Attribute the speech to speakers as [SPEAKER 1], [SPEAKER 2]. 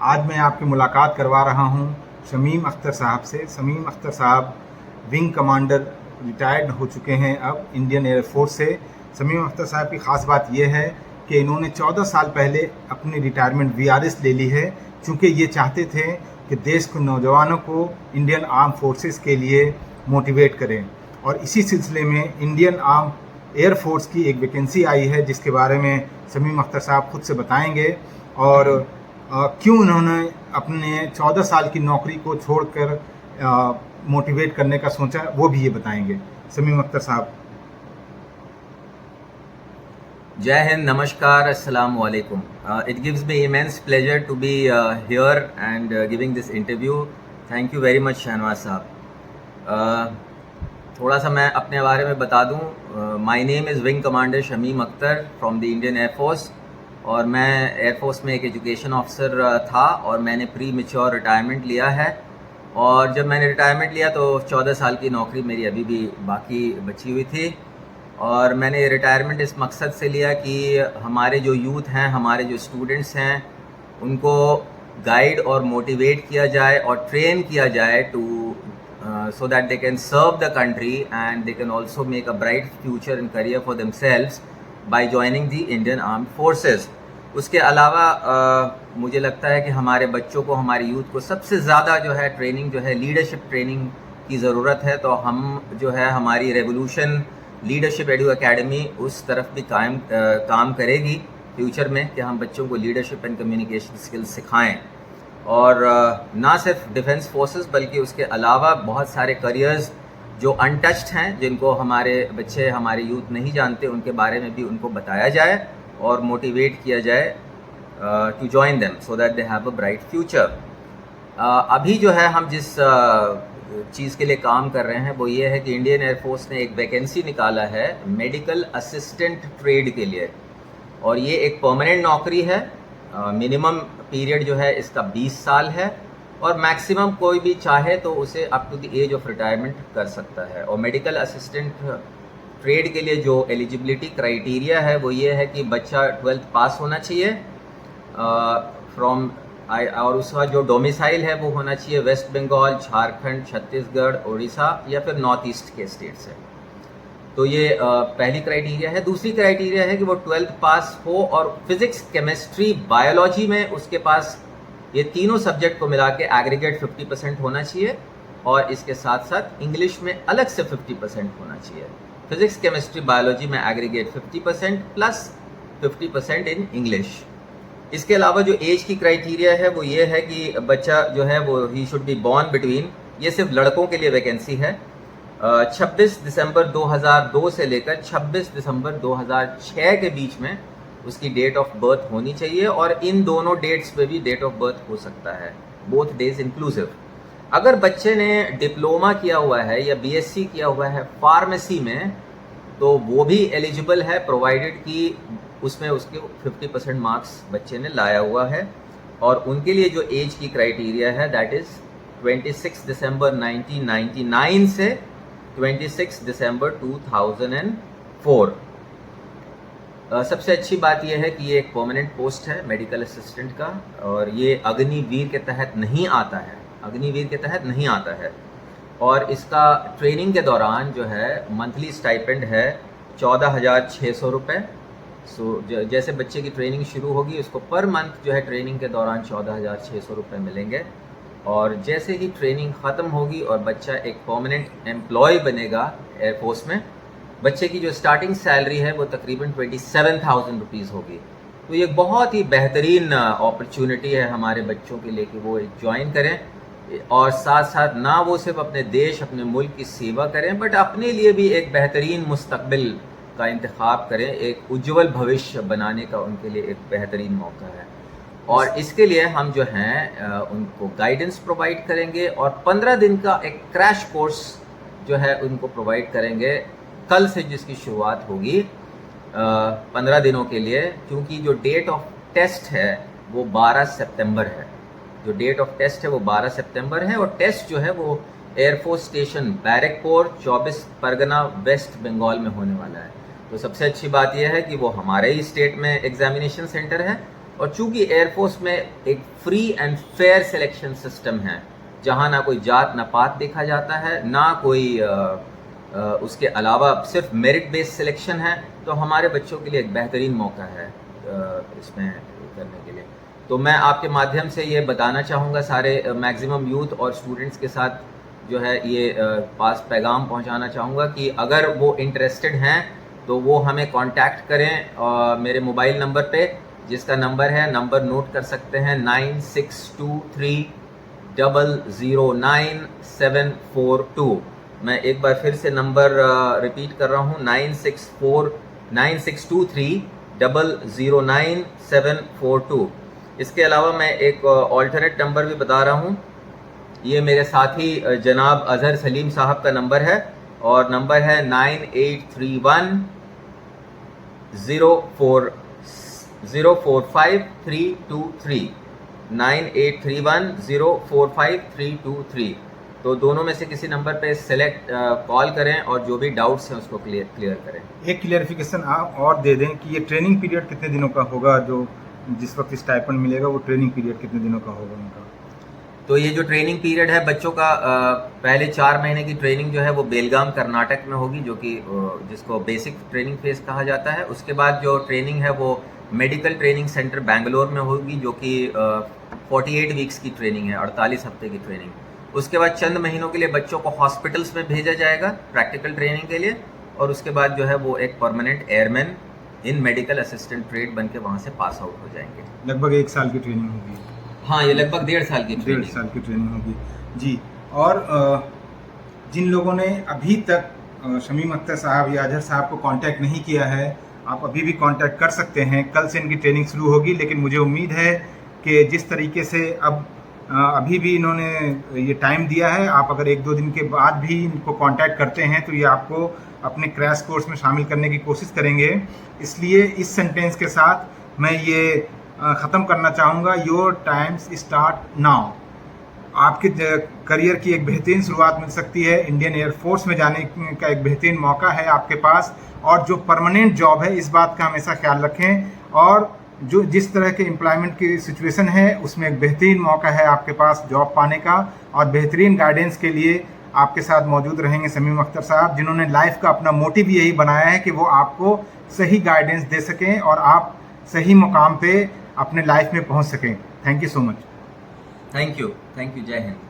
[SPEAKER 1] आज मैं आपकी मुलाकात करवा रहा हूं शमीम अख्तर साहब से। शमीम अख्तर साहब विंग कमांडर रिटायर्ड हो चुके हैं अब इंडियन एयरफोर्स से। शमीम अख्तर साहब की ख़ास बात यह है कि इन्होंने 14 साल पहले अपनी रिटायरमेंट वीआरएस ले ली है, चूँकि ये चाहते थे कि देश के नौजवानों को इंडियन आर्म फोर्सेस के लिए मोटिवेट करें। और इसी सिलसिले में इंडियन आर्म एयरफोर्स की एक वैकेंसी आई है, जिसके बारे में शमीम अख्तर साहब खुद से बताएंगे और क्यों उन्होंने अपने 14 साल की नौकरी को छोड़कर मोटिवेट करने का सोचा, वो भी ये बताएंगे। शमीम अख्तर साहब।
[SPEAKER 2] जय हिंद, नमस्कार, अस्सलाम वालेकुम। It gives me immense pleasure to be here and giving this interview. Thank you very much Shahnawaz साहब। थोड़ा सा मैं अपने बारे में बता दूं। My name is wing commander Shamim Akhtar from the Indian air force, और मैं एयरफोर्स में एक एजुकेशन ऑफिसर था और मैंने प्री मैच्योर रिटायरमेंट लिया है। और जब मैंने रिटायरमेंट लिया तो 14 साल की नौकरी मेरी अभी भी बाकी बची हुई थी। और मैंने रिटायरमेंट इस मकसद से लिया कि हमारे जो यूथ हैं, हमारे जो स्टूडेंट्स हैं, उनको गाइड और मोटिवेट किया जाए और ट्रेन किया जाए to so that they can serve the country and they can also make a bright future and career for themselves by joining the Indian Armed Forces. उसके अलावा मुझे लगता है कि हमारे बच्चों को, हमारे यूथ को सबसे ज़्यादा जो है ट्रेनिंग, जो है लीडरशिप ट्रेनिंग की ज़रूरत है। तो हम जो है हमारी रेवोल्यूशन लीडरशिप एडू एकेडमी उस तरफ भी काम करेगी फ्यूचर में कि हम बच्चों को लीडरशिप एंड कम्युनिकेशन स्किल्स सिखाएं। और ना सिर्फ डिफेंस फोर्सेस बल्कि उसके अलावा बहुत सारे करियर्स जो अनटच्ड हैं, जिनको हमारे बच्चे, हमारे यूथ नहीं जानते, उनके बारे में भी उनको बताया जाए और मोटिवेट किया जाए to join them so that they have a bright future. अभी जो है हम जिस चीज़ के लिए काम कर रहे हैं वो ये है कि इंडियन एयरफोर्स ने एक वैकेंसी निकाला है मेडिकल असिस्टेंट ट्रेड के लिए, और ये एक परमानेंट नौकरी है। मिनिमम पीरियड जो है इसका 20 साल है और मैक्सिमम कोई भी चाहे तो उसे up to the age of retirement कर सकता है। और मेडिकल असिस्टेंट ट्रेड के लिए जो एलिजिबिलिटी क्राइटेरिया है वो ये है कि बच्चा 12th पास होना चाहिए और उसका जो डोमिसाइल है वो होना चाहिए वेस्ट बंगाल, झारखंड, छत्तीसगढ़, उड़ीसा या फिर नॉर्थ ईस्ट के स्टेट से। तो ये पहली क्राइटेरिया है। दूसरी क्राइटेरिया है कि वो 12th पास हो और फिजिक्स, केमिस्ट्री, बायोलॉजी में उसके पास ये तीनों सब्जेक्ट को मिला के एग्रीगेट 50% होना चाहिए, और इसके साथ साथ इंग्लिश में अलग से 50% होना चाहिए। फिजिक्स, केमिस्ट्री, बायोलॉजी में एग्रीगेट 50% प्लस 50% इन इंग्लिश। इसके अलावा जो एज की क्राइटेरिया है वो ये है कि बच्चा जो है वो he should be born between, ये सिर्फ लड़कों के लिए वैकेंसी है, 26 दिसंबर 2002 से लेकर 26 दिसंबर 2006 के बीच में उसकी डेट ऑफ बर्थ होनी चाहिए, और इन दोनों डेट्स पे भी डेट ऑफ बर्थ हो सकता है, बोथ डेज इंक्लूसिव। अगर बच्चे ने डिप्लोमा किया हुआ है या बीएससी किया हुआ है फार्मेसी में तो वो भी एलिजिबल है, प्रोवाइडेड कि उसमें उसके 50% मार्क्स बच्चे ने लाया हुआ है। और उनके लिए जो एज की क्राइटेरिया है दैट इज़ 26 दिसंबर 1999 से 26 दिसंबर 2004। सबसे अच्छी बात यह है कि ये एक परमानेंट पोस्ट है मेडिकल असिस्टेंट का, और ये अग्निवीर के तहत नहीं आता है, अग्निवीर के तहत नहीं आता है। और इसका ट्रेनिंग के दौरान जो है मंथली स्टाइपेंड है 14,600 रुपये। सो जैसे बच्चे की ट्रेनिंग शुरू होगी उसको पर मंथ जो है ट्रेनिंग के दौरान 14,600 रुपये मिलेंगे, और जैसे ही ट्रेनिंग ख़त्म होगी और बच्चा एक परमानेंट एम्प्लॉय बनेगा एयरफोर्स में, बच्चे की जो स्टार्टिंग सैलरी है वो तकरीबन 27,000 रुपीज़ होगी। तो ये बहुत ही बेहतरीन अपॉर्चुनिटी है हमारे बच्चों के लिए कि वो ज्वाइन करें, और साथ साथ ना वो सिर्फ अपने देश, अपने मुल्क की सेवा करें, बट अपने लिए भी एक बेहतरीन मुस्तकबिल का इंतखाब करें, एक उज्जवल भविष्य बनाने का उनके लिए एक बेहतरीन मौका है। और इसके लिए हम जो हैं उनको गाइडेंस प्रोवाइड करेंगे और 15 दिन का एक क्रैश कोर्स जो है उनको प्रोवाइड करेंगे कल से, जिसकी शुरुआत होगी 15 दिनों के लिए, क्योंकि जो डेट ऑफ टेस्ट है वो 12 सितंबर है। जो डेट ऑफ टेस्ट है वो 12 सितंबर है, और टेस्ट जो है वो air force station Barrackpore, 24 Parganas, West Bengal में होने वाला है। तो सबसे अच्छी बात यह है कि वो हमारे ही स्टेट में एग्जामिनेशन सेंटर है, और चूंकि एयरफोर्स में एक free and fair selection system है, जहां ना कोई जात ना पात देखा जाता है, ना कोई उसके अलावा सिर्फ मेरिट बेस्ड सिलेक्शन है, तो हमारे बच्चों के लिए एक बेहतरीन मौका है इसमें करने के लिए। तो मैं आपके माध्यम से ये बताना चाहूँगा सारे मैक्सिमम यूथ और स्टूडेंट्स के साथ जो है ये पास पैगाम पहुंचाना चाहूँगा कि अगर वो इंटरेस्टेड हैं तो वो हमें कांटेक्ट करें मेरे मोबाइल नंबर पे, जिसका नंबर नोट कर सकते हैं 9623009742। मैं एक बार फिर से नंबर रिपीट कर रहा हूँ 9623009742। इसके अलावा मैं एक ऑल्टरनेट नंबर भी बता रहा हूँ, ये मेरे साथी जनाब अजहर सलीम साहब का नंबर है और नंबर है 9831045323 9831045323। तो दोनों में से किसी नंबर पे कॉल करें और जो भी डाउट्स हैं उसको क्लियर करें।
[SPEAKER 1] एक क्लियरिफिकेशन आप और दे दें कि ये ट्रेनिंग पीरियड कितने दिनों का होगा, जो जिस वक्त स्टाइपेंड मिलेगा वो ट्रेनिंग पीरियड कितने दिनों का होगा उनका?
[SPEAKER 2] तो ये जो ट्रेनिंग पीरियड है बच्चों का, पहले 4 महीने की ट्रेनिंग जो है वो बेलगाम कर्नाटक में होगी, जो कि जिसको बेसिक ट्रेनिंग फेज कहा जाता है। उसके बाद जो ट्रेनिंग है वो मेडिकल ट्रेनिंग सेंटर बेंगलोर में होगी, जो कि 48 वीक्स की ट्रेनिंग है, 48 हफ्ते की ट्रेनिंग। उसके बाद चंद महीनों के लिए बच्चों को हॉस्पिटल्स में भेजा जाएगा प्रैक्टिकल ट्रेनिंग के लिए, और उसके बाद जो है वो एक परमानेंट एयरमैन इन मेडिकल असिस्टेंट ट्रेड बन के वहाँ से पास आउट हो जाएंगे।
[SPEAKER 1] लगभग 1 साल की ट्रेनिंग होगी।
[SPEAKER 2] हाँ, ये लगभग 1.5 साल की
[SPEAKER 1] 1.5 साल की ट्रेनिंग होगी जी। और जिन लोगों ने अभी तक शमीम अख्तर साहब या अजहर साहब को कांटेक्ट नहीं किया है, आप अभी भी कांटेक्ट कर सकते हैं। कल से इनकी ट्रेनिंग शुरू होगी, लेकिन मुझे उम्मीद है कि जिस तरीके से अब अभी भी इन्होंने ये टाइम दिया है, आप अगर 1-2 दिन के बाद भी इनको कांटेक्ट करते हैं तो ये आपको अपने क्रैश कोर्स में शामिल करने की कोशिश करेंगे। इसलिए इस सेंटेंस के साथ मैं ये ख़त्म करना चाहूँगा, योर टाइम्स स्टार्ट नाउ। आपके करियर की एक बेहतरीन शुरुआत मिल सकती है, इंडियन एयरफोर्स में जाने का एक बेहतरीन मौका है आपके पास, और जो परमानेंट जॉब है इस बात का हमेशा ख्याल रखें, और जो जिस तरह के एम्प्लॉयमेंट की सिचुएशन है उसमें एक बेहतरीन मौका है आपके पास जॉब पाने का। और बेहतरीन गाइडेंस के लिए आपके साथ मौजूद रहेंगे शमीम अख्तर साहब, जिन्होंने लाइफ का अपना मोटिव यही बनाया है कि वो आपको सही गाइडेंस दे सकें और आप सही मुकाम पे अपने लाइफ में पहुंच सकें। Thank you so much.
[SPEAKER 2] Thank you, जय हिंद।